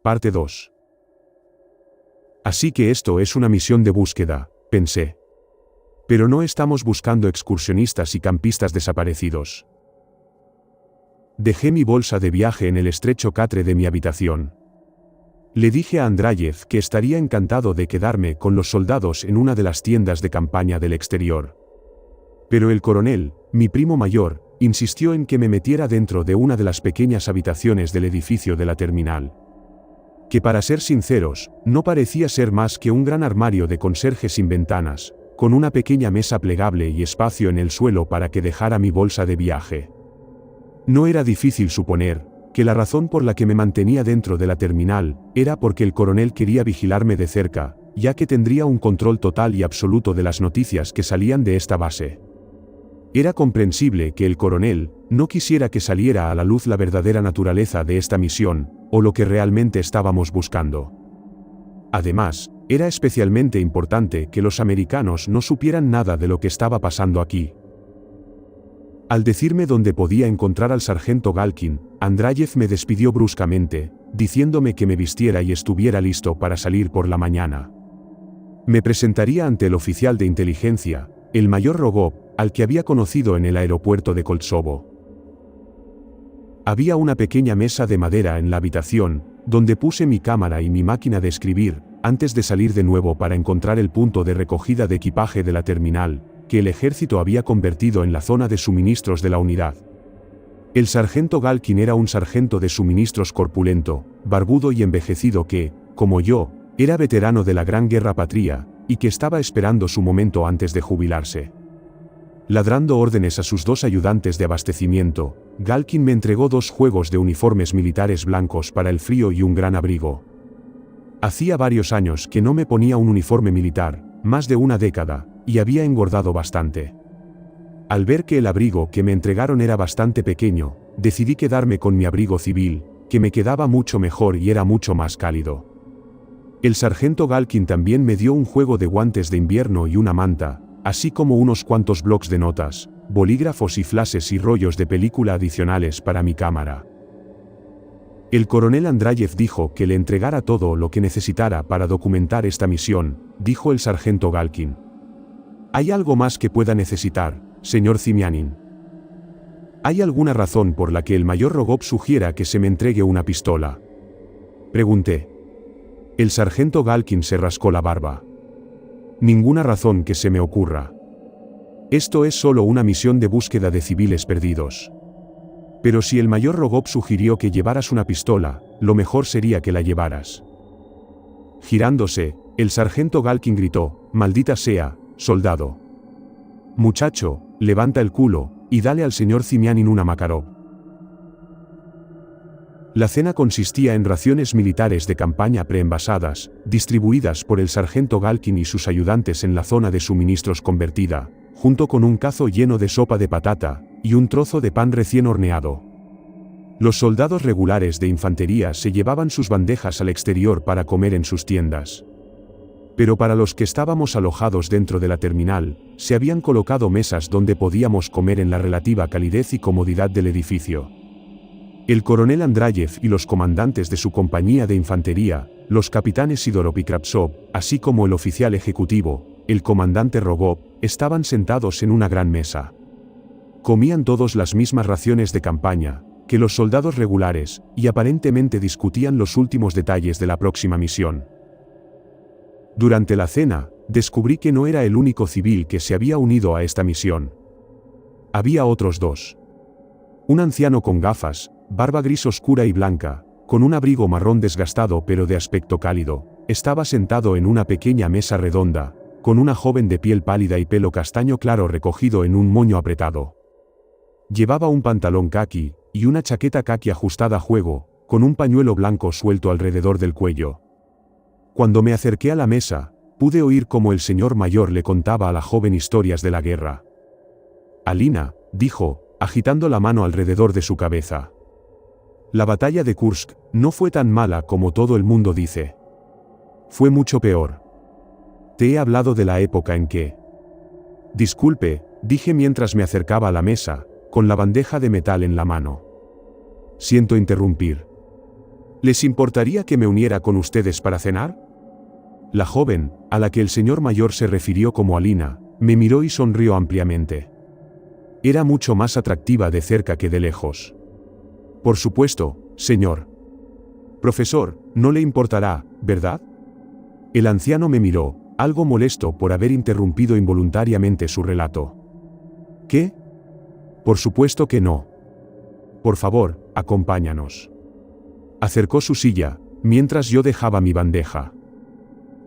Parte 2. Así que esto es una misión de búsqueda, pensé. Pero no estamos buscando excursionistas y campistas desaparecidos. Dejé mi bolsa de viaje en el estrecho catre de mi habitación. Le dije a Andráyev que estaría encantado de quedarme con los soldados en una de las tiendas de campaña del exterior. Pero el coronel, mi primo mayor, insistió en que me metiera dentro de una de las pequeñas habitaciones del edificio de la terminal. Que para ser sinceros, no parecía ser más que un gran armario de conserje sin ventanas, con una pequeña mesa plegable y espacio en el suelo para que dejara mi bolsa de viaje. No era difícil suponer que la razón por la que me mantenía dentro de la terminal era porque el coronel quería vigilarme de cerca, ya que tendría un control total y absoluto de las noticias que salían de esta base. Era comprensible que el coronel no quisiera que saliera a la luz la verdadera naturaleza de esta misión, o lo que realmente estábamos buscando. Además, era especialmente importante que los americanos no supieran nada de lo que estaba pasando aquí. Al decirme dónde podía encontrar al sargento Galkin, Andráyev me despidió bruscamente, diciéndome que me vistiera y estuviera listo para salir por la mañana. Me presentaría ante el oficial de inteligencia, el mayor Rogov, al que había conocido en el aeropuerto de Koltsovo. Había una pequeña mesa de madera en la habitación, donde puse mi cámara y mi máquina de escribir, antes de salir de nuevo para encontrar el punto de recogida de equipaje de la terminal, que el ejército había convertido en la zona de suministros de la unidad. El sargento Galkin era un sargento de suministros corpulento, barbudo y envejecido que, como yo, era veterano de la Gran Guerra Patria, y que estaba esperando su momento antes de jubilarse. Ladrando órdenes a sus dos ayudantes de abastecimiento, Galkin me entregó 2 juegos de uniformes militares blancos para el frío y un gran abrigo. Hacía varios años que no me ponía un uniforme militar, más de una década, y había engordado bastante. Al ver que el abrigo que me entregaron era bastante pequeño, decidí quedarme con mi abrigo civil, que me quedaba mucho mejor y era mucho más cálido. El sargento Galkin también me dio un juego de guantes de invierno y una manta, así como unos cuantos blocs de notas, bolígrafos y flashes y rollos de película adicionales para mi cámara. El coronel Andráyev dijo que le entregara todo lo que necesitara para documentar esta misión, dijo el sargento Galkin. ¿Hay algo más que pueda necesitar, señor Zimianin? ¿Hay alguna razón por la que el mayor Rogov sugiera que se me entregue una pistola? Pregunté. El sargento Galkin se rascó la barba. Ninguna razón que se me ocurra. Esto es solo una misión de búsqueda de civiles perdidos. Pero si el mayor Rogov sugirió que llevaras una pistola, lo mejor sería que la llevaras. Girándose, el sargento Galkin gritó, «Maldita sea, soldado. Muchacho, levanta el culo, y dale al señor Zimianin una Makarov». La cena consistía en raciones militares de campaña preenvasadas, distribuidas por el sargento Galkin y sus ayudantes en la zona de suministros convertida, junto con un cazo lleno de sopa de patata, y un trozo de pan recién horneado. Los soldados regulares de infantería se llevaban sus bandejas al exterior para comer en sus tiendas. Pero para los que estábamos alojados dentro de la terminal, se habían colocado mesas donde podíamos comer en la relativa calidez y comodidad del edificio. El coronel Andráyev y los comandantes de su compañía de infantería, los capitanes Sidorov y Kravtsov, así como el oficial ejecutivo, el comandante Rogov, estaban sentados en una gran mesa. Comían todos las mismas raciones de campaña que los soldados regulares, y aparentemente discutían los últimos detalles de la próxima misión. Durante la cena, descubrí que no era el único civil que se había unido a esta misión. Había otros 2. Un anciano con gafas, barba gris oscura y blanca, con un abrigo marrón desgastado pero de aspecto cálido, estaba sentado en una pequeña mesa redonda, con una joven de piel pálida y pelo castaño claro recogido en un moño apretado. Llevaba un pantalón caqui, y una chaqueta caqui ajustada a juego, con un pañuelo blanco suelto alrededor del cuello. Cuando me acerqué a la mesa, pude oír cómo el señor mayor le contaba a la joven historias de la guerra. «Alina», dijo, agitando la mano alrededor de su cabeza. «La batalla de Kursk no fue tan mala como todo el mundo dice. Fue mucho peor. Te he hablado de la época en que...». «Disculpe», dije mientras me acercaba a la mesa, con la bandeja de metal en la mano. «Siento interrumpir». ¿Les importaría que me uniera con ustedes para cenar? La joven, a la que el señor mayor se refirió como Alina, me miró y sonrió ampliamente. Era mucho más atractiva de cerca que de lejos. Por supuesto, señor. Profesor, no le importará, ¿verdad? El anciano me miró, algo molesto por haber interrumpido involuntariamente su relato. ¿Qué? Por supuesto que no. Por favor, acompáñanos. Acercó su silla, mientras yo dejaba mi bandeja.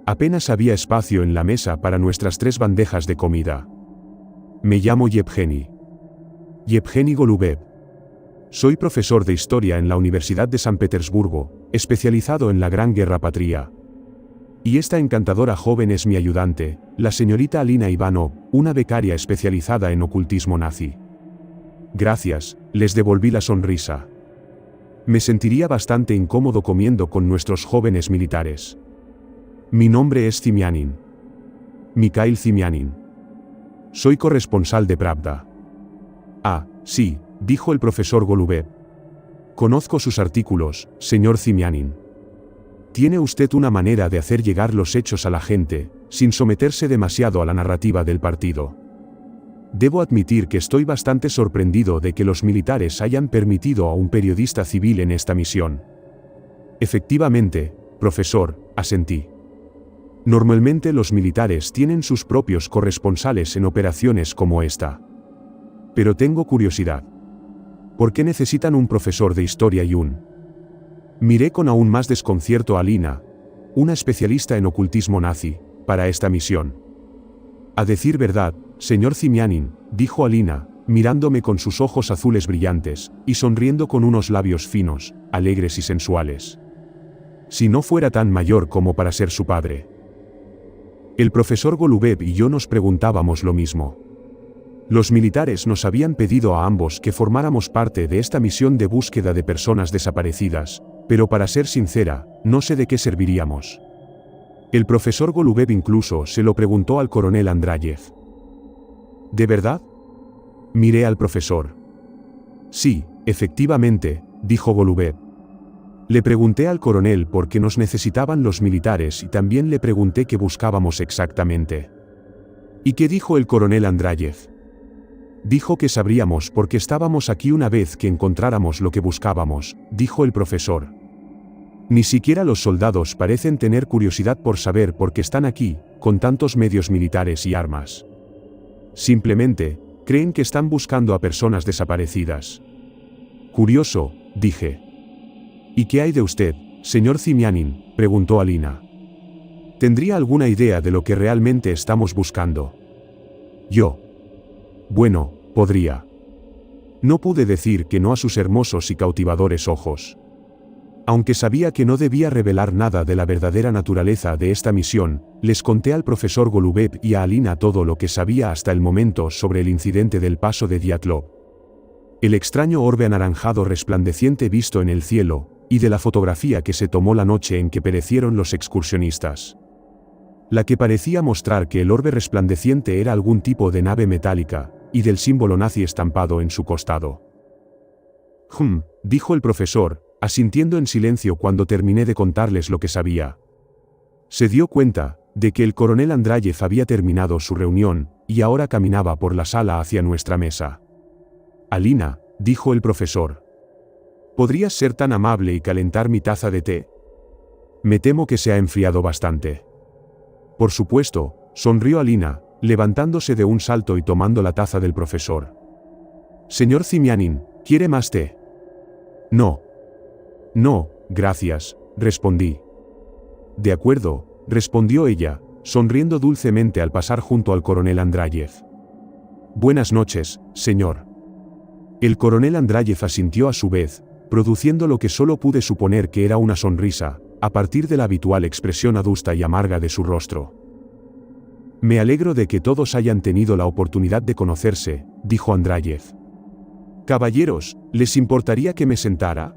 Apenas había espacio en la mesa para nuestras 3 bandejas de comida. Me llamo Yevgeny. Yevgeny Golubev. Soy profesor de historia en la Universidad de San Petersburgo, especializado en la Gran Guerra Patria. Y esta encantadora joven es mi ayudante, la señorita Alina Ivanov, una becaria especializada en ocultismo nazi. Gracias, les devolví la sonrisa. Me sentiría bastante incómodo comiendo con nuestros jóvenes militares. Mi nombre es Zimianin. Mikhail Zimianin. Soy corresponsal de Pravda. Ah, sí, dijo el profesor Golubev. Conozco sus artículos, señor Zimianin. Tiene usted una manera de hacer llegar los hechos a la gente, sin someterse demasiado a la narrativa del partido. Debo admitir que estoy bastante sorprendido de que los militares hayan permitido a un periodista civil en esta misión. Efectivamente, profesor, asentí. Normalmente los militares tienen sus propios corresponsales en operaciones como esta. Pero tengo curiosidad. ¿Por qué necesitan un profesor de historia y un...? Miré con aún más desconcierto a Alina, una especialista en ocultismo nazi, para esta misión. A decir verdad, señor Zimianin, dijo Alina, mirándome con sus ojos azules brillantes, y sonriendo con unos labios finos, alegres y sensuales. Si no fuera tan mayor como para ser su padre. El profesor Golubev y yo nos preguntábamos lo mismo. Los militares nos habían pedido a ambos que formáramos parte de esta misión de búsqueda de personas desaparecidas, pero para ser sincera, no sé de qué serviríamos. El profesor Golubev incluso se lo preguntó al coronel Andrayev. ¿De verdad? Miré al profesor. Sí, efectivamente, dijo Golubev. Le pregunté al coronel por qué nos necesitaban los militares y también le pregunté qué buscábamos exactamente. ¿Y qué dijo el coronel Andrayev? Dijo que sabríamos porque estábamos aquí una vez que encontráramos lo que buscábamos, dijo el profesor. Ni siquiera los soldados parecen tener curiosidad por saber por qué están aquí, con tantos medios militares y armas. Simplemente, creen que están buscando a personas desaparecidas. Curioso, dije. ¿Y qué hay de usted, señor Zimianin?, preguntó Alina. ¿Tendría alguna idea de lo que realmente estamos buscando? Yo. Bueno, podría. No pude decir que no a sus hermosos y cautivadores ojos. Aunque sabía que no debía revelar nada de la verdadera naturaleza de esta misión, les conté al profesor Golubev y a Alina todo lo que sabía hasta el momento sobre el incidente del paso de Dyatlov. El extraño orbe anaranjado resplandeciente visto en el cielo, y de la fotografía que se tomó la noche en que perecieron los excursionistas. La que parecía mostrar que el orbe resplandeciente era algún tipo de nave metálica, y del símbolo nazi estampado en su costado. Dijo el profesor, asintiendo en silencio cuando terminé de contarles lo que sabía. Se dio cuenta de que el coronel Andrayev había terminado su reunión, y ahora caminaba por la sala hacia nuestra mesa. Alina, dijo el profesor. ¿Podrías ser tan amable y calentar mi taza de té? Me temo que se ha enfriado bastante. Por supuesto, sonrió Alina, levantándose de un salto y tomando la taza del profesor. Señor Zimianin, ¿quiere más té? No. No, gracias, respondí. De acuerdo, respondió ella, sonriendo dulcemente al pasar junto al coronel Andrayev. Buenas noches, señor. El coronel Andrayev asintió a su vez, produciendo lo que solo pude suponer que era una sonrisa, a partir de la habitual expresión adusta y amarga de su rostro. Me alegro de que todos hayan tenido la oportunidad de conocerse, dijo Andrayev. Caballeros, ¿les importaría que me sentara?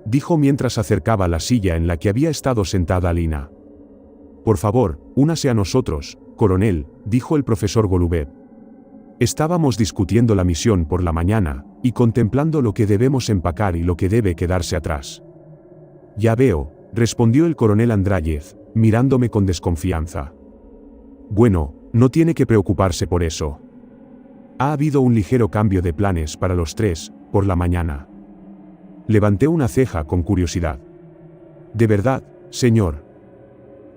Dijo mientras acercaba la silla en la que había estado sentada Alina. Por favor, únase a nosotros, coronel, dijo el profesor Golubev. Estábamos discutiendo la misión por la mañana, y contemplando lo que debemos empacar y lo que debe quedarse atrás. Ya veo, respondió el coronel Andráyev, mirándome con desconfianza. Bueno, no tiene que preocuparse por eso. Ha habido un ligero cambio de planes para los 3, por la mañana. Levanté una ceja con curiosidad. ¿De verdad, señor?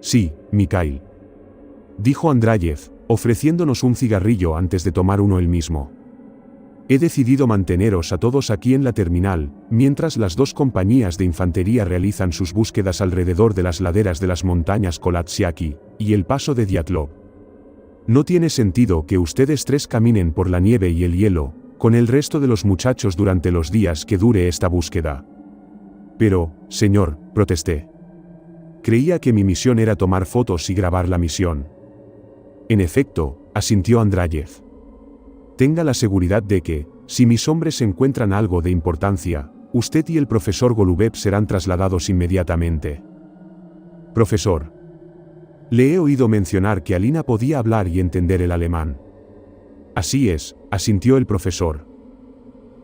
Sí, Mikhail. Dijo Andráyev, ofreciéndonos un cigarrillo antes de tomar uno él mismo. He decidido manteneros a todos aquí en la terminal, mientras las 2 compañías de infantería realizan sus búsquedas alrededor de las laderas de las montañas Kolatsiaki y el paso de Dyatlov. No tiene sentido que ustedes 3 caminen por la nieve y el hielo, con el resto de los muchachos durante los días que dure esta búsqueda. Pero, señor, protesté. Creía que mi misión era tomar fotos y grabar la misión. En efecto, asintió Andráyev. Tenga la seguridad de que, si mis hombres encuentran algo de importancia, usted y el profesor Golubev serán trasladados inmediatamente. Profesor. Le he oído mencionar que Alina podía hablar y entender el alemán. Así es, asintió el profesor.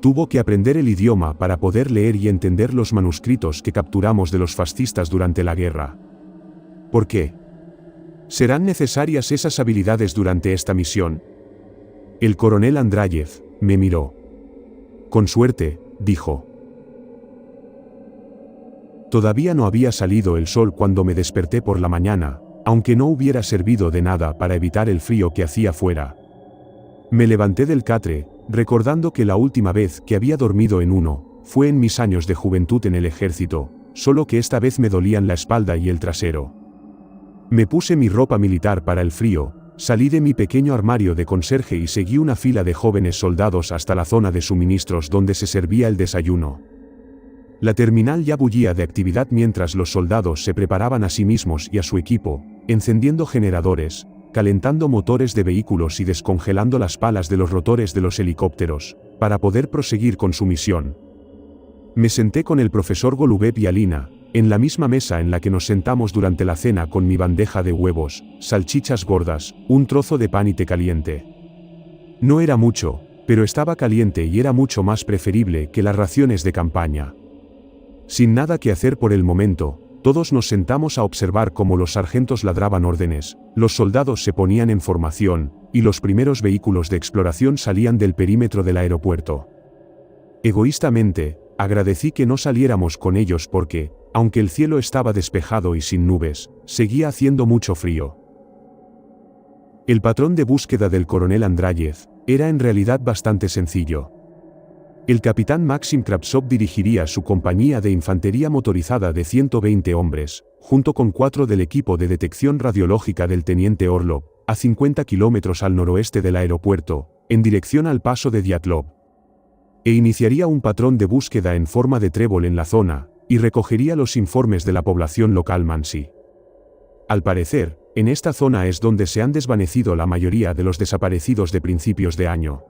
Tuvo que aprender el idioma para poder leer y entender los manuscritos que capturamos de los fascistas durante la guerra. ¿Por qué? ¿Serán necesarias esas habilidades durante esta misión? El coronel Andráyev me miró. Con suerte, dijo. Todavía no había salido el sol cuando me desperté por la mañana, aunque no hubiera servido de nada para evitar el frío que hacía fuera. Me levanté del catre, recordando que la última vez que había dormido en uno, fue en mis años de juventud en el ejército, solo que esta vez me dolían la espalda y el trasero. Me puse mi ropa militar para el frío, salí de mi pequeño armario de conserje y seguí una fila de jóvenes soldados hasta la zona de suministros donde se servía el desayuno. La terminal ya bullía de actividad mientras los soldados se preparaban a sí mismos y a su equipo, encendiendo generadores, calentando motores de vehículos y descongelando las palas de los rotores de los helicópteros, para poder proseguir con su misión. Me senté con el profesor Golubev y Alina, en la misma mesa en la que nos sentamos durante la cena con mi bandeja de huevos, salchichas gordas, un trozo de pan y té caliente. No era mucho, pero estaba caliente y era mucho más preferible que las raciones de campaña. Sin nada que hacer por el momento, todos nos sentamos a observar cómo los sargentos ladraban órdenes, los soldados se ponían en formación, y los primeros vehículos de exploración salían del perímetro del aeropuerto. Egoístamente, agradecí que no saliéramos con ellos porque, aunque el cielo estaba despejado y sin nubes, seguía haciendo mucho frío. El patrón de búsqueda del coronel Andráyev era en realidad bastante sencillo. El capitán Maxim Kravtsov dirigiría su compañía de infantería motorizada de 120 hombres, junto con 4 del equipo de detección radiológica del teniente Orlov, a 50 kilómetros al noroeste del aeropuerto, en dirección al paso de Dyatlov. E iniciaría un patrón de búsqueda en forma de trébol en la zona, y recogería los informes de la población local Mansi. Al parecer, en esta zona es donde se han desvanecido la mayoría de los desaparecidos de principios de año.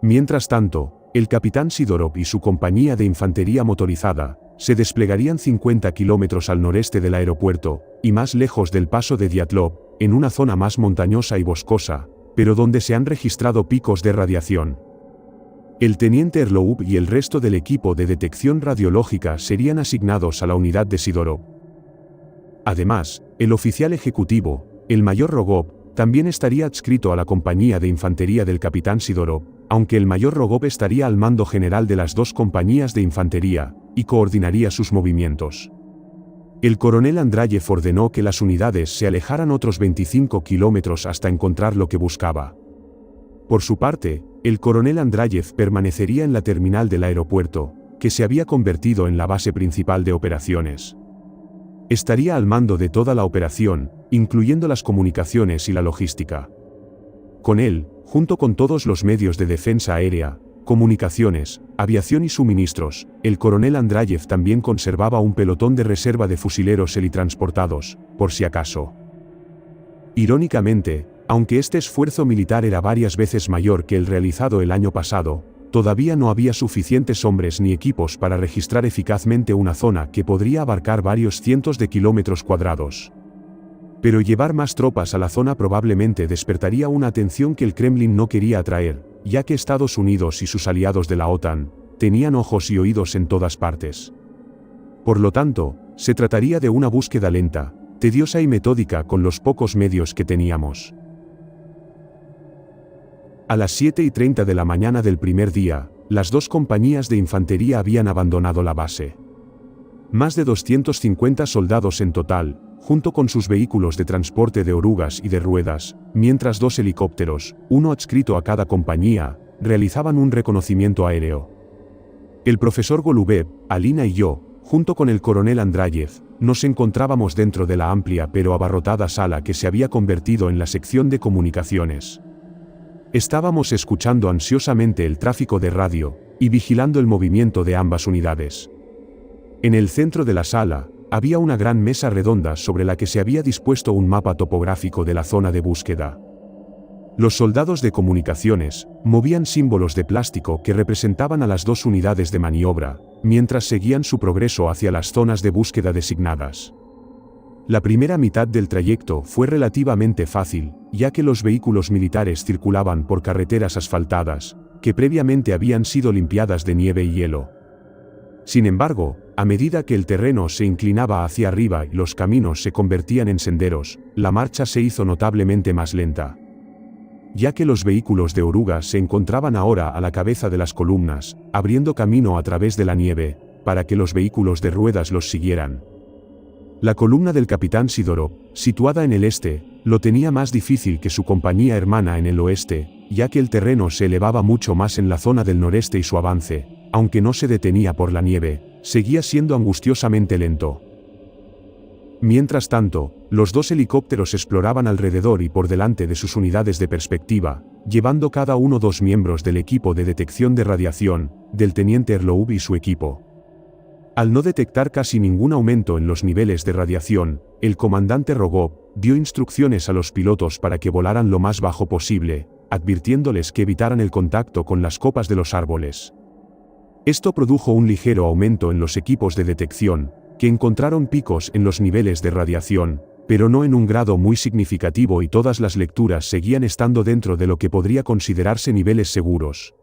Mientras tanto, el capitán Sidorov y su compañía de infantería motorizada se desplegarían 50 kilómetros al noreste del aeropuerto, y más lejos del paso de Dyatlov, en una zona más montañosa y boscosa, pero donde se han registrado picos de radiación. El teniente Erlov y el resto del equipo de detección radiológica serían asignados a la unidad de Sidorov. Además, el oficial ejecutivo, el mayor Rogov, también estaría adscrito a la compañía de infantería del capitán Sidorov, aunque el mayor Rogov estaría al mando general de las 2 compañías de infantería, y coordinaría sus movimientos. El coronel Andráyev ordenó que las unidades se alejaran otros 25 kilómetros hasta encontrar lo que buscaba. Por su parte, el coronel Andráyev permanecería en la terminal del aeropuerto, que se había convertido en la base principal de operaciones. Estaría al mando de toda la operación, incluyendo las comunicaciones y la logística. Con él, junto con todos los medios de defensa aérea, comunicaciones, aviación y suministros, el coronel Andráyev también conservaba un pelotón de reserva de fusileros helitransportados, por si acaso. Irónicamente, aunque este esfuerzo militar era varias veces mayor que el realizado el año pasado, todavía no había suficientes hombres ni equipos para registrar eficazmente una zona que podría abarcar varios cientos de kilómetros cuadrados. Pero llevar más tropas a la zona probablemente despertaría una atención que el Kremlin no quería atraer, ya que Estados Unidos y sus aliados de la OTAN tenían ojos y oídos en todas partes. Por lo tanto, se trataría de una búsqueda lenta, tediosa y metódica con los pocos medios que teníamos. A las 7:30 de la mañana del primer día, las dos compañías de infantería habían abandonado la base. Más de 250 soldados en total, junto con sus vehículos de transporte de orugas y de ruedas, mientras dos helicópteros, uno adscrito a cada compañía, realizaban un reconocimiento aéreo. El profesor Golubev, Alina y yo, junto con el coronel Andreyev, nos encontrábamos dentro de la amplia pero abarrotada sala que se había convertido en la sección de comunicaciones. Estábamos escuchando ansiosamente el tráfico de radio y vigilando el movimiento de ambas unidades. En el centro de la sala, había una gran mesa redonda sobre la que se había dispuesto un mapa topográfico de la zona de búsqueda. Los soldados de comunicaciones movían símbolos de plástico que representaban a las dos unidades de maniobra, mientras seguían su progreso hacia las zonas de búsqueda designadas. La primera mitad del trayecto fue relativamente fácil, ya que los vehículos militares circulaban por carreteras asfaltadas, que previamente habían sido limpiadas de nieve y hielo. Sin embargo, a medida que el terreno se inclinaba hacia arriba y los caminos se convertían en senderos, la marcha se hizo notablemente más lenta. Ya que los vehículos de orugas se encontraban ahora a la cabeza de las columnas, abriendo camino a través de la nieve, para que los vehículos de ruedas los siguieran. La columna del capitán Sidorov, situada en el este, lo tenía más difícil que su compañía hermana en el oeste, ya que el terreno se elevaba mucho más en la zona del noreste y su avance, aunque no se detenía por la nieve, seguía siendo angustiosamente lento. Mientras tanto, los dos helicópteros exploraban alrededor y por delante de sus unidades de perspectiva, llevando cada uno dos miembros del equipo de detección de radiación, del teniente Erlov y su equipo. Al no detectar casi ningún aumento en los niveles de radiación, el comandante Rogov dio instrucciones a los pilotos para que volaran lo más bajo posible, advirtiéndoles que evitaran el contacto con las copas de los árboles. Esto produjo un ligero aumento en los equipos de detección, que encontraron picos en los niveles de radiación, pero no en un grado muy significativo y todas las lecturas seguían estando dentro de lo que podría considerarse niveles seguros.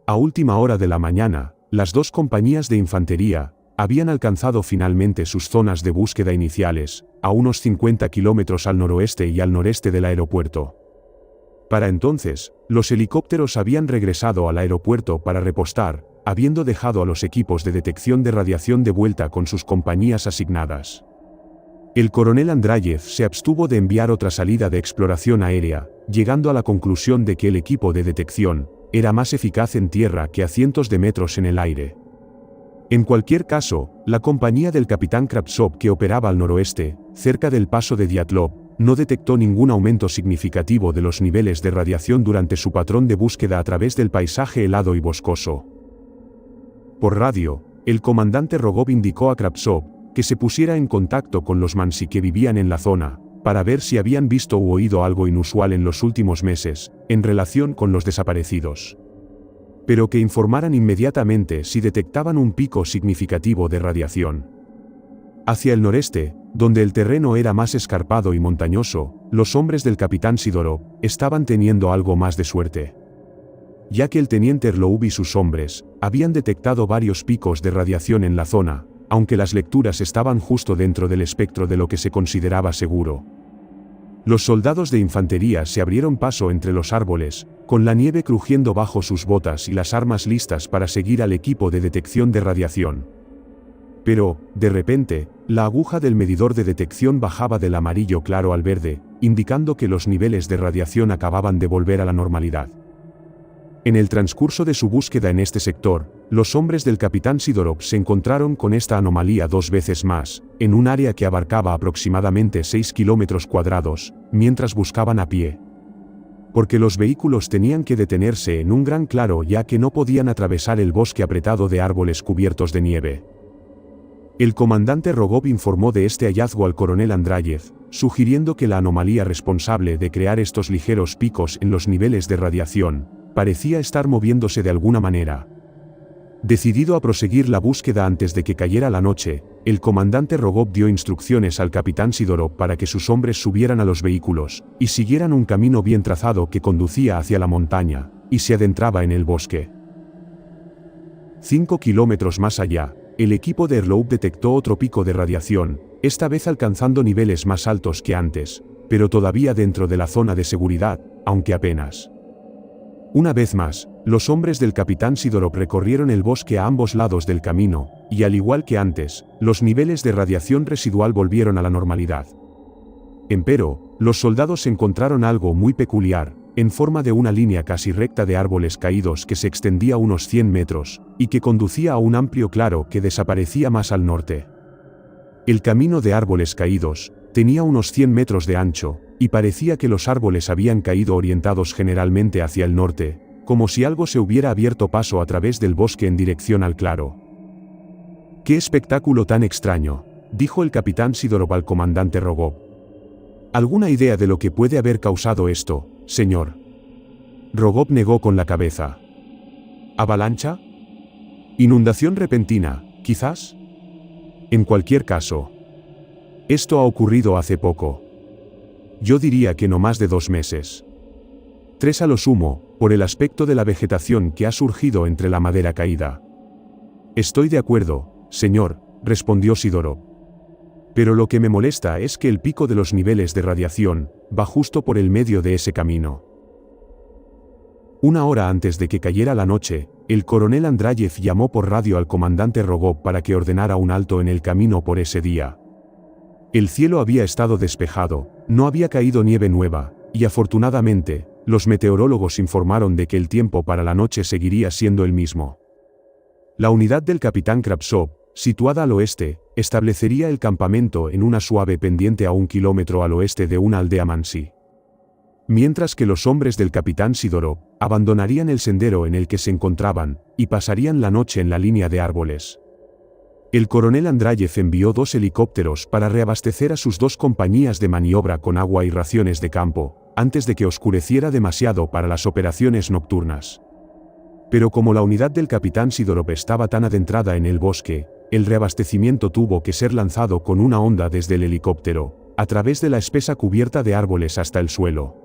A última hora de la mañana, las dos compañías de infantería habían alcanzado finalmente sus zonas de búsqueda iniciales, a unos 50 kilómetros al noroeste y al noreste del aeropuerto. Para entonces, los helicópteros habían regresado al aeropuerto para repostar, habiendo dejado a los equipos de detección de radiación de vuelta con sus compañías asignadas. El coronel Andreyev se abstuvo de enviar otra salida de exploración aérea, llegando a la conclusión de que el equipo de detección era más eficaz en tierra que a cientos de metros en el aire. En cualquier caso, la compañía del capitán Kravtsov que operaba al noroeste, cerca del paso de Dyatlov, no detectó ningún aumento significativo de los niveles de radiación durante su patrón de búsqueda a través del paisaje helado y boscoso. Por radio, el comandante Rogov indicó a Kravtsov que se pusiera en contacto con los mansi que vivían en la zona, para ver si habían visto u oído algo inusual en los últimos meses, en relación con los desaparecidos. Pero que informaran inmediatamente si detectaban un pico significativo de radiación. Hacia el noreste, donde el terreno era más escarpado y montañoso, los hombres del capitán Sidorov estaban teniendo algo más de suerte. Ya que el teniente Erlov y sus hombres habían detectado varios picos de radiación en la zona, aunque las lecturas estaban justo dentro del espectro de lo que se consideraba seguro. Los soldados de infantería se abrieron paso entre los árboles, con la nieve crujiendo bajo sus botas y las armas listas para seguir al equipo de detección de radiación. Pero, de repente, la aguja del medidor de detección bajaba del amarillo claro al verde, indicando que los niveles de radiación acababan de volver a la normalidad. En el transcurso de su búsqueda en este sector, los hombres del capitán Sidorov se encontraron con esta anomalía dos veces más, en un área que abarcaba aproximadamente 6 kilómetros cuadrados, mientras buscaban a pie. Porque los vehículos tenían que detenerse en un gran claro ya que no podían atravesar el bosque apretado de árboles cubiertos de nieve. El comandante Rogov informó de este hallazgo al coronel Andreyev, sugiriendo que la anomalía responsable de crear estos ligeros picos en los niveles de radiación parecía estar moviéndose de alguna manera. Decidido a proseguir la búsqueda antes de que cayera la noche, el comandante Rogov dio instrucciones al capitán Sidorov para que sus hombres subieran a los vehículos y siguieran un camino bien trazado que conducía hacia la montaña y se adentraba en el bosque. 5 kilómetros más allá, el equipo de Erloub detectó otro pico de radiación, esta vez alcanzando niveles más altos que antes, pero todavía dentro de la zona de seguridad, aunque apenas. Una vez más, los hombres del capitán Sidorov recorrieron el bosque a ambos lados del camino, y al igual que antes, los niveles de radiación residual volvieron a la normalidad. Empero, los soldados encontraron algo muy peculiar, en forma de una línea casi recta de árboles caídos que se extendía unos 100 metros, y que conducía a un amplio claro que desaparecía más al norte. El camino de árboles caídos tenía unos 100 metros de ancho, y parecía que los árboles habían caído orientados generalmente hacia el norte, como si algo se hubiera abierto paso a través del bosque en dirección al claro. «¡Qué espectáculo tan extraño!», dijo el capitán Sidorov al comandante Rogov. «¿Alguna idea de lo que puede haber causado esto, señor?». Rogov negó con la cabeza. «¿Avalancha? ¿Inundación repentina, quizás? En cualquier caso, esto ha ocurrido hace poco. Yo diría que no más de 2 meses. 3 a lo sumo, por el aspecto de la vegetación que ha surgido entre la madera caída». «Estoy de acuerdo, señor», respondió Sidorov. «Pero lo que me molesta es que el pico de los niveles de radiación va justo por el medio de ese camino». Una hora antes de que cayera la noche, el coronel Andreyev llamó por radio al comandante Rogov para que ordenara un alto en el camino por ese día. El cielo había estado despejado, no había caído nieve nueva, y afortunadamente, los meteorólogos informaron de que el tiempo para la noche seguiría siendo el mismo. La unidad del capitán Kravtsov, situada al oeste, establecería el campamento en una suave pendiente a 1 kilómetro al oeste de una aldea mansí. Mientras que los hombres del capitán Sidorov abandonarían el sendero en el que se encontraban, y pasarían la noche en la línea de árboles. El coronel Andreyev envió 2 helicópteros para reabastecer a sus 2 compañías de maniobra con agua y raciones de campo, antes de que oscureciera demasiado para las operaciones nocturnas. Pero como la unidad del capitán Sidorov estaba tan adentrada en el bosque, el reabastecimiento tuvo que ser lanzado con una onda desde el helicóptero, a través de la espesa cubierta de árboles hasta el suelo.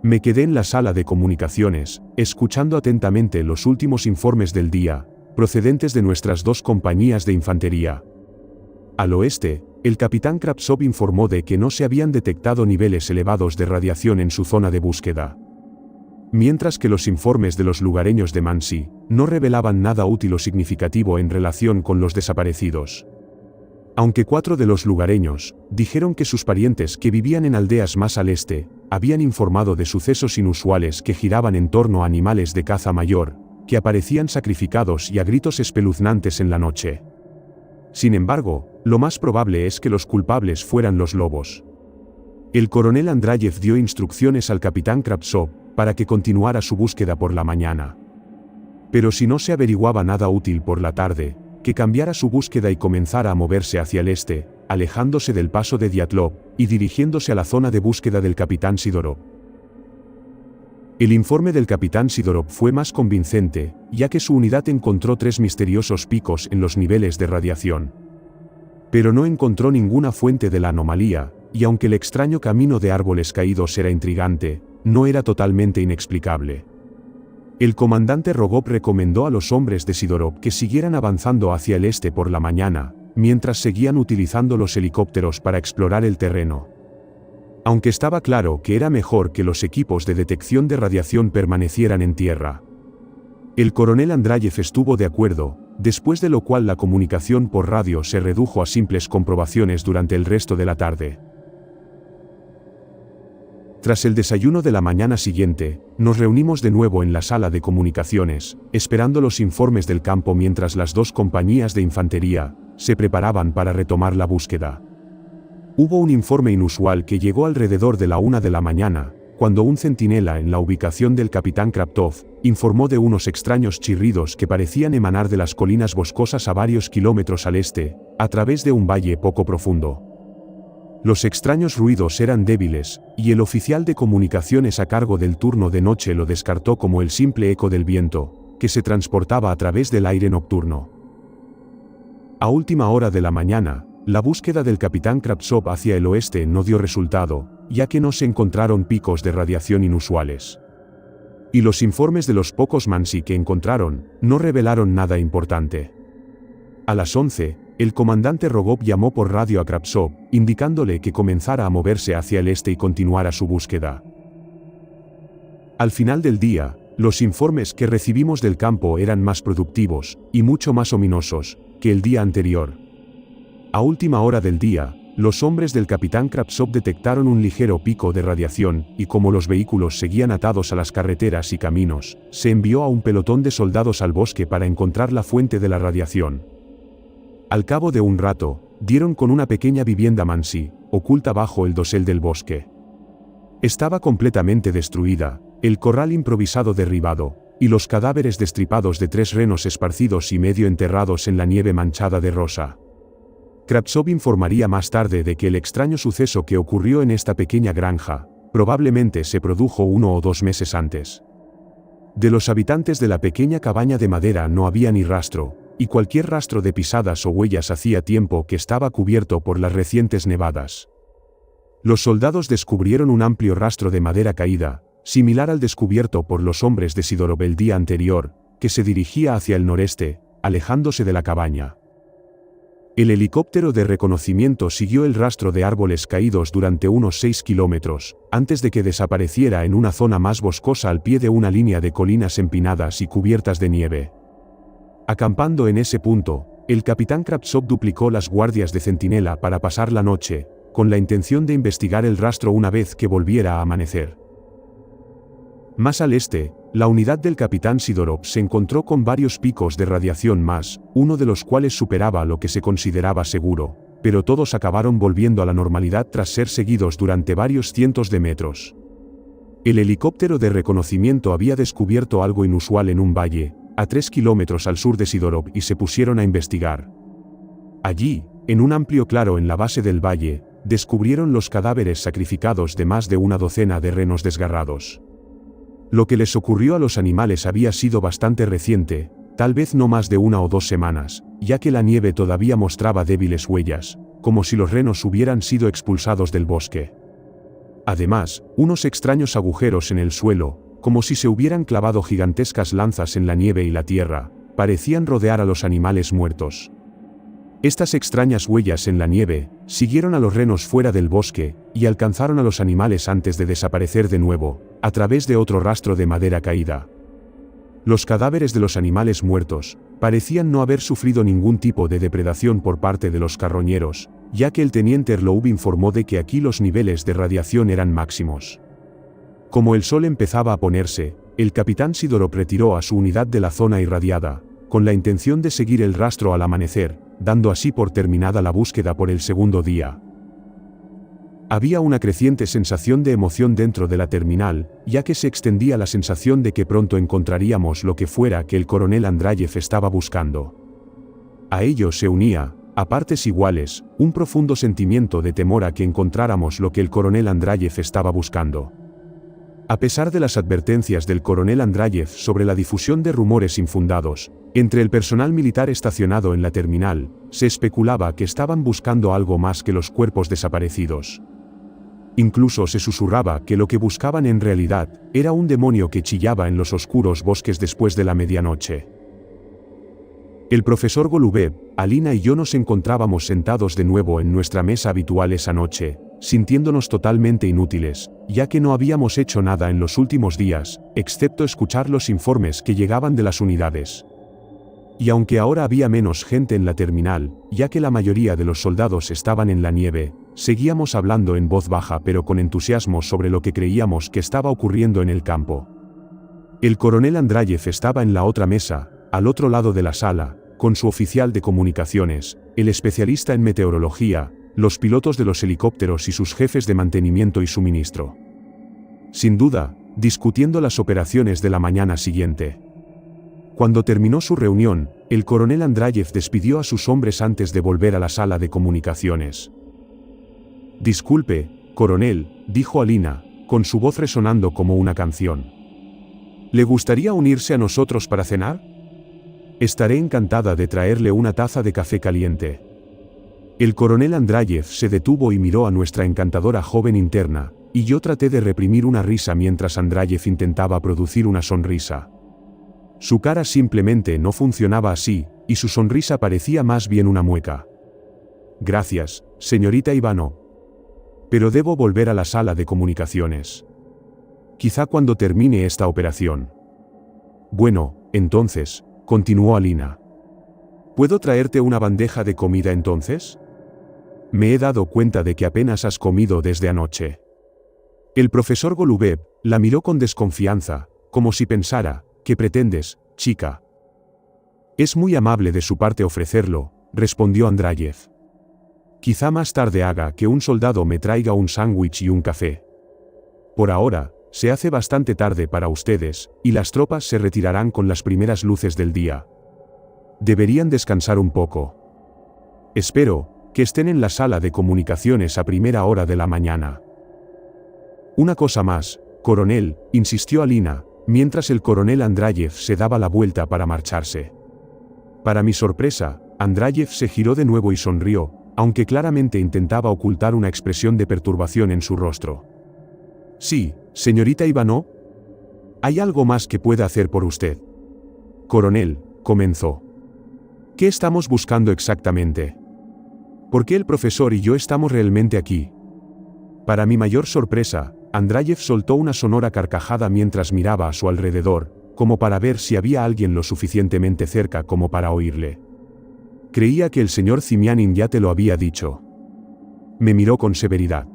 Me quedé en la sala de comunicaciones, escuchando atentamente los últimos informes del día, procedentes de nuestras 2 compañías de infantería. Al oeste, el capitán Kravtsov informó de que no se habían detectado niveles elevados de radiación en su zona de búsqueda. Mientras que los informes de los lugareños de Mansí no revelaban nada útil o significativo en relación con los desaparecidos. Aunque 4 de los lugareños dijeron que sus parientes que vivían en aldeas más al este, habían informado de sucesos inusuales que giraban en torno a animales de caza mayor, que aparecían sacrificados y a gritos espeluznantes en la noche. Sin embargo, lo más probable es que los culpables fueran los lobos. El coronel Andreyev dio instrucciones al capitán Kravtsov para que continuara su búsqueda por la mañana. Pero si no se averiguaba nada útil por la tarde, que cambiara su búsqueda y comenzara a moverse hacia el este, alejándose del paso de Dyatlov y dirigiéndose a la zona de búsqueda del capitán Sidorov. El informe del capitán Sidorov fue más convincente, ya que su unidad encontró 3 misteriosos picos en los niveles de radiación. Pero no encontró ninguna fuente de la anomalía, y aunque el extraño camino de árboles caídos era intrigante, no era totalmente inexplicable. El comandante Rogov recomendó a los hombres de Sidorov que siguieran avanzando hacia el este por la mañana, mientras seguían utilizando los helicópteros para explorar el terreno. Aunque estaba claro que era mejor que los equipos de detección de radiación permanecieran en tierra. El coronel Andreyev estuvo de acuerdo, después de lo cual la comunicación por radio se redujo a simples comprobaciones durante el resto de la tarde. Tras el desayuno de la mañana siguiente, nos reunimos de nuevo en la sala de comunicaciones, esperando los informes del campo mientras las 2 compañías de infantería se preparaban para retomar la búsqueda. Hubo un informe inusual que llegó alrededor de la 1 de la mañana, cuando un centinela en la ubicación del capitán Kravtsov informó de unos extraños chirridos que parecían emanar de las colinas boscosas a varios kilómetros al este, a través de un valle poco profundo. Los extraños ruidos eran débiles, y el oficial de comunicaciones a cargo del turno de noche lo descartó como el simple eco del viento, que se transportaba a través del aire nocturno. A última hora de la mañana, la búsqueda del capitán Kravtsov hacia el oeste no dio resultado, ya que no se encontraron picos de radiación inusuales. Y los informes de los pocos Mansí que encontraron no revelaron nada importante. A las 11, el comandante Rogov llamó por radio a Kravtsov, indicándole que comenzara a moverse hacia el este y continuara su búsqueda. Al final del día, los informes que recibimos del campo eran más productivos, y mucho más ominosos, que el día anterior. A última hora del día, los hombres del capitán Kravtsov detectaron un ligero pico de radiación, y como los vehículos seguían atados a las carreteras y caminos, se envió a un pelotón de soldados al bosque para encontrar la fuente de la radiación. Al cabo de un rato, dieron con una pequeña vivienda mansí, oculta bajo el dosel del bosque. Estaba completamente destruida, el corral improvisado derribado, y los cadáveres destripados de 3 renos esparcidos y medio enterrados en la nieve manchada de rosa. Kravtsov informaría más tarde de que el extraño suceso que ocurrió en esta pequeña granja, probablemente se produjo 1 o 2 meses antes. De los habitantes de la pequeña cabaña de madera no había ni rastro, y cualquier rastro de pisadas o huellas hacía tiempo que estaba cubierto por las recientes nevadas. Los soldados descubrieron un amplio rastro de madera caída, similar al descubierto por los hombres de Sidorov el día anterior, que se dirigía hacia el noreste, alejándose de la cabaña. El helicóptero de reconocimiento siguió el rastro de árboles caídos durante unos 6 kilómetros, antes de que desapareciera en una zona más boscosa al pie de una línea de colinas empinadas y cubiertas de nieve. Acampando en ese punto, el capitán Kravtsov duplicó las guardias de centinela para pasar la noche, con la intención de investigar el rastro una vez que volviera a amanecer. Más al este, la unidad del capitán Sidorov se encontró con varios picos de radiación más, uno de los cuales superaba lo que se consideraba seguro, pero todos acabaron volviendo a la normalidad tras ser seguidos durante varios cientos de metros. El helicóptero de reconocimiento había descubierto algo inusual en un valle, a 3 kilómetros al sur de Sidorov, y se pusieron a investigar. Allí, en un amplio claro en la base del valle, descubrieron los cadáveres sacrificados de más de una docena de renos desgarrados. Lo que les ocurrió a los animales había sido bastante reciente, tal vez no más de 1 o 2 semanas, ya que la nieve todavía mostraba débiles huellas, como si los renos hubieran sido expulsados del bosque. Además, unos extraños agujeros en el suelo, como si se hubieran clavado gigantescas lanzas en la nieve y la tierra, parecían rodear a los animales muertos. Estas extrañas huellas en la nieve siguieron a los renos fuera del bosque y alcanzaron a los animales antes de desaparecer de nuevo, a través de otro rastro de madera caída. Los cadáveres de los animales muertos parecían no haber sufrido ningún tipo de depredación por parte de los carroñeros, ya que el teniente Erlov informó de que aquí los niveles de radiación eran máximos. Como el sol empezaba a ponerse, el capitán Sidorov retiró a su unidad de la zona irradiada, con la intención de seguir el rastro al amanecer, dando así por terminada la búsqueda por el segundo día. Había una creciente sensación de emoción dentro de la terminal, ya que se extendía la sensación de que pronto encontraríamos lo que fuera que el coronel Andreyev estaba buscando. A ello se unía, a partes iguales, un profundo sentimiento de temor a que encontráramos lo que el coronel Andreyev estaba buscando. A pesar de las advertencias del coronel Andreyev sobre la difusión de rumores infundados, entre el personal militar estacionado en la terminal, se especulaba que estaban buscando algo más que los cuerpos desaparecidos. Incluso se susurraba que lo que buscaban en realidad era un demonio que chillaba en los oscuros bosques después de la medianoche. El profesor Golubev, Alina y yo nos encontrábamos sentados de nuevo en nuestra mesa habitual esa noche, sintiéndonos totalmente inútiles, ya que no habíamos hecho nada en los últimos días, excepto escuchar los informes que llegaban de las unidades. Y aunque ahora había menos gente en la terminal, ya que la mayoría de los soldados estaban en la nieve, seguíamos hablando en voz baja pero con entusiasmo sobre lo que creíamos que estaba ocurriendo en el campo. El coronel Andreyev estaba en la otra mesa, al otro lado de la sala, con su oficial de comunicaciones, el especialista en meteorología, los pilotos de los helicópteros y sus jefes de mantenimiento y suministro. Sin duda, discutiendo las operaciones de la mañana siguiente. Cuando terminó su reunión, el coronel Andreyev despidió a sus hombres antes de volver a la sala de comunicaciones. «Disculpe, coronel», dijo Alina, con su voz resonando como una canción. «¿Le gustaría unirse a nosotros para cenar? Estaré encantada de traerle una taza de café caliente». El coronel Andreyev se detuvo y miró a nuestra encantadora joven interna, y yo traté de reprimir una risa mientras Andreyev intentaba producir una sonrisa. Su cara simplemente no funcionaba así, y su sonrisa parecía más bien una mueca. Gracias, señorita Ivanov. Pero debo volver a la sala de comunicaciones. Quizá cuando termine esta operación. Bueno, entonces, continuó Alina. ¿Puedo traerte una bandeja de comida entonces? Me he dado cuenta de que apenas has comido desde anoche. El profesor Golubev la miró con desconfianza, como si pensara, ¿qué pretendes, chica? Es muy amable de su parte ofrecerlo, respondió Andreyev. Quizá más tarde haga que un soldado me traiga un sándwich y un café. Por ahora, se hace bastante tarde para ustedes, y las tropas se retirarán con las primeras luces del día. Deberían descansar un poco. Espero que estén en la sala de comunicaciones a primera hora de la mañana. Una cosa más, coronel, insistió Alina, mientras el coronel Andreyev se daba la vuelta para marcharse. Para mi sorpresa, Andreyev se giró de nuevo y sonrió, aunque claramente intentaba ocultar una expresión de perturbación en su rostro. Sí, señorita Ivanov. ¿Hay algo más que pueda hacer por usted? Coronel, comenzó. ¿Qué estamos buscando exactamente? ¿Por qué el profesor y yo estamos realmente aquí? Para mi mayor sorpresa, Andreyev soltó una sonora carcajada mientras miraba a su alrededor, como para ver si había alguien lo suficientemente cerca como para oírle. Creía que el señor Zimianin ya te lo había dicho. Me miró con severidad.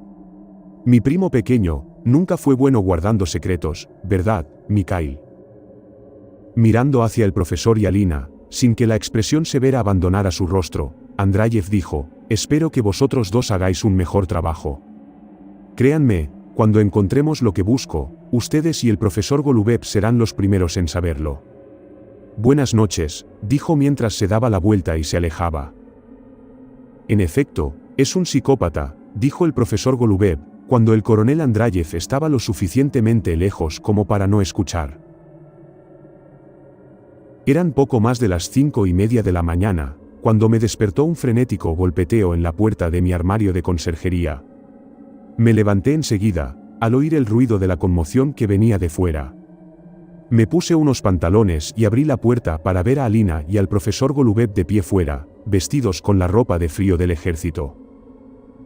Mi primo pequeño nunca fue bueno guardando secretos, ¿verdad, Mikhail? Mirando hacia el profesor y Alina, sin que la expresión severa abandonara su rostro, Andreyev dijo, espero que vosotros dos hagáis un mejor trabajo. Créanme, cuando encontremos lo que busco, ustedes y el profesor Golubev serán los primeros en saberlo. Buenas noches, dijo mientras se daba la vuelta y se alejaba. En efecto, es un psicópata, dijo el profesor Golubev, cuando el coronel Andreyev estaba lo suficientemente lejos como para no escuchar. Eran poco más de las 5:30 de la mañana, cuando me despertó un frenético golpeteo en la puerta de mi armario de conserjería. Me levanté enseguida, al oír el ruido de la conmoción que venía de fuera. Me puse unos pantalones y abrí la puerta para ver a Alina y al profesor Golubev de pie fuera, vestidos con la ropa de frío del ejército.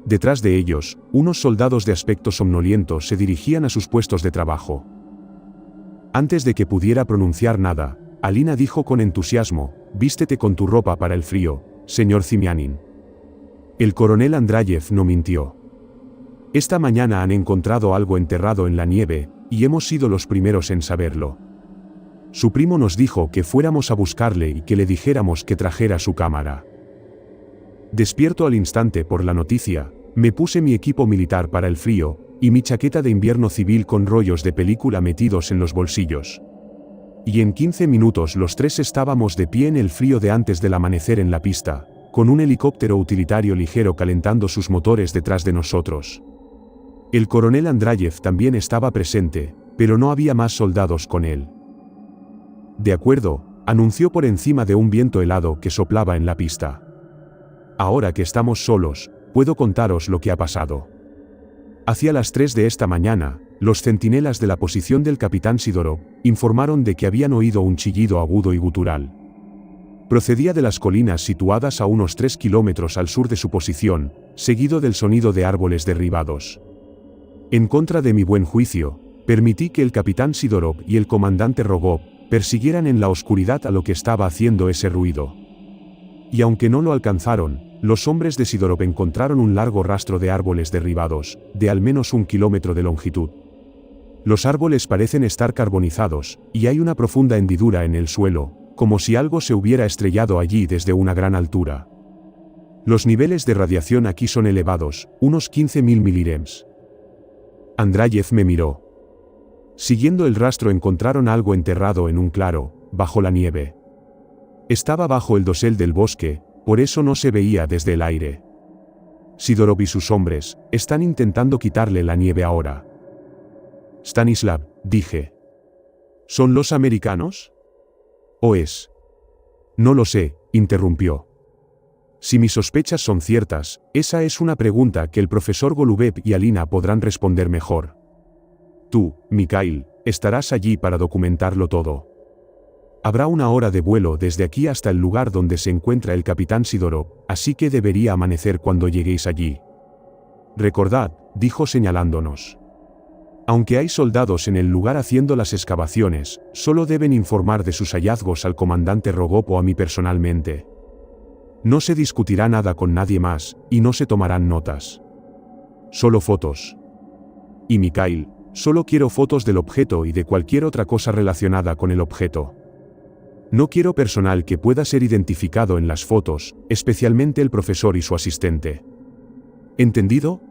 Detrás de ellos, unos soldados de aspecto somnoliento se dirigían a sus puestos de trabajo. Antes de que pudiera pronunciar nada, Alina dijo con entusiasmo, vístete con tu ropa para el frío, señor Zimianin. El coronel Andreyev no mintió. Esta mañana han encontrado algo enterrado en la nieve, y hemos sido los primeros en saberlo. Su primo nos dijo que fuéramos a buscarle y que le dijéramos que trajera su cámara. Despierto al instante por la noticia, me puse mi equipo militar para el frío, y mi chaqueta de invierno civil con rollos de película metidos en los bolsillos. Y en 15 minutos los tres estábamos de pie en el frío de antes del amanecer en la pista, con un helicóptero utilitario ligero calentando sus motores detrás de nosotros. El coronel Andreyev también estaba presente, pero no había más soldados con él. De acuerdo, anunció por encima de un viento helado que soplaba en la pista. Ahora que estamos solos, puedo contaros lo que ha pasado. Hacia las 3 de esta mañana, los centinelas de la posición del capitán Sidorov informaron de que habían oído un chillido agudo y gutural. Procedía de las colinas situadas a unos 3 kilómetros al sur de su posición, seguido del sonido de árboles derribados. En contra de mi buen juicio, permití que el capitán Sidorov y el comandante Rogov persiguieran en la oscuridad a lo que estaba haciendo ese ruido. Y aunque no lo alcanzaron, los hombres de Sidorov encontraron un largo rastro de árboles derribados, de al menos 1 kilómetro de longitud. Los árboles parecen estar carbonizados, y hay una profunda hendidura en el suelo, como si algo se hubiera estrellado allí desde una gran altura. Los niveles de radiación aquí son elevados, unos 15.000 milirems. Andreyev me miró. Siguiendo el rastro encontraron algo enterrado en un claro, bajo la nieve. Estaba bajo el dosel del bosque, por eso no se veía desde el aire. Sidorov y sus hombres están intentando quitarle la nieve ahora. Stanislav, dije. ¿Son los americanos? ¿O es? No lo sé, interrumpió. Si mis sospechas son ciertas, esa es una pregunta que el profesor Golubev y Alina podrán responder mejor. Tú, Mikhail, estarás allí para documentarlo todo. Habrá 1 hora de vuelo desde aquí hasta el lugar donde se encuentra el capitán Sidorov, así que debería amanecer cuando lleguéis allí. Recordad, dijo señalándonos. Aunque hay soldados en el lugar haciendo las excavaciones, solo deben informar de sus hallazgos al comandante Rogov o a mí personalmente. No se discutirá nada con nadie más, y no se tomarán notas. Solo fotos. Y Mikhail, solo quiero fotos del objeto y de cualquier otra cosa relacionada con el objeto. No quiero personal que pueda ser identificado en las fotos, especialmente el profesor y su asistente. ¿Entendido?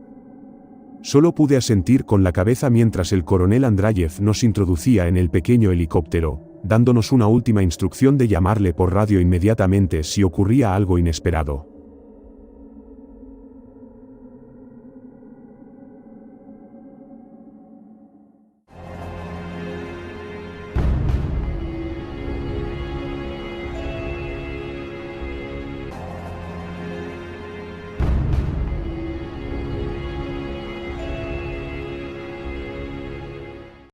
Solo pude asentir con la cabeza mientras el coronel Andrayev nos introducía en el pequeño helicóptero, dándonos una última instrucción de llamarle por radio inmediatamente si ocurría algo inesperado.